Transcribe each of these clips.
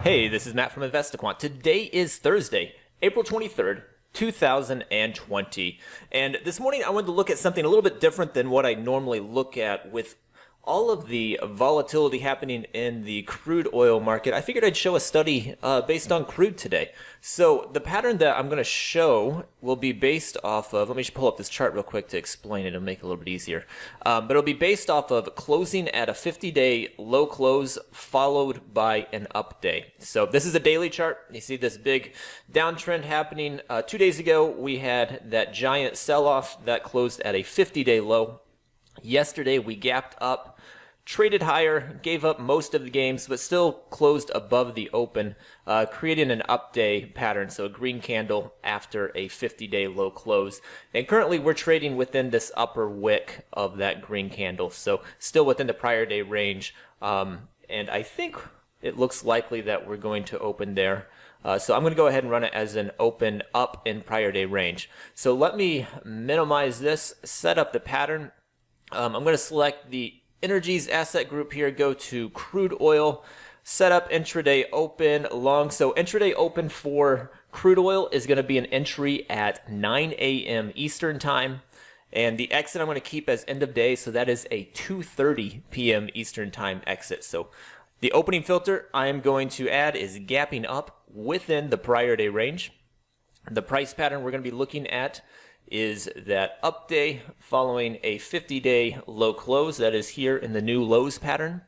Hey, this is Matt from InvestiQuant. Today is Thursday, April 23rd, 2020. And this morning I wanted to look at something a little bit different than what I normally look at with all of the volatility happening in the crude oil market. I figured I'd show a study based on crude today. So the pattern that I'm going to show will be based off of, let me just pull up this chart real quick to explain it and make it a little bit easier. But it'll be based off of closing at a 50-day low close followed by an up day. So this is a daily chart. You see this big downtrend happening. 2 days ago, we had that giant sell-off that closed at a 50-day low. Yesterday, we gapped up, traded higher, gave up most of the games, but still closed above the open, creating an up day pattern, so a green candle after a 50-day low close. And currently, we're trading within this upper wick of that green candle, so still within the prior day range. And I think it looks likely that we're going to open there. So I'm going to go ahead and run it as an open up in prior day range. So let me minimize this, set up the pattern. I'm going to select the Energies asset group here, go to crude oil, set up intraday open long. So intraday open for crude oil is going to be an entry at 9 a.m. Eastern time. And the exit I'm going to keep as end of day, so that is a 2:30 p.m. Eastern time exit. So the opening filter I am going to add is gapping up within the prior day range. The price pattern we're going to be looking at is that up day following a 50-day low close that is here in the new lows pattern.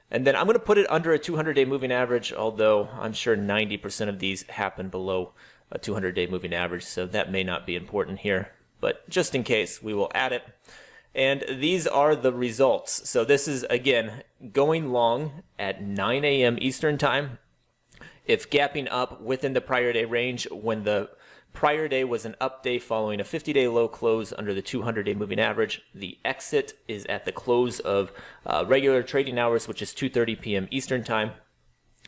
And then I'm going to put it under a 200-day moving average, although I'm sure 90% of these happen below a 200-day moving average, so that may not be important here. But just in case, we will add it. And these are the results. So this is, again, going long at 9 a.m. Eastern time. If gapping up within the prior day range when the prior day was an up day following a 50-day low close under the 200-day moving average. The exit is at the close of regular trading hours, which is 2:30 p.m. Eastern time.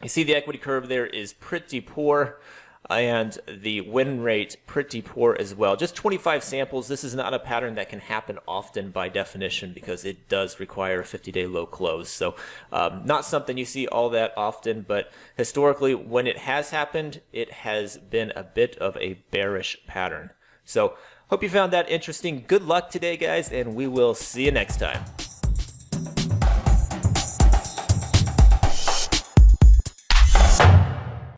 You see the equity curve there is pretty poor, and the win rate pretty poor as well. Just 25 samples. This is not a pattern that can happen often by definition because it does require a 50-day low close. So not something you see all that often, but historically when it has happened, it has been a bit of a bearish pattern. So hope you found that interesting. Good luck today, guys, and we will see you next time.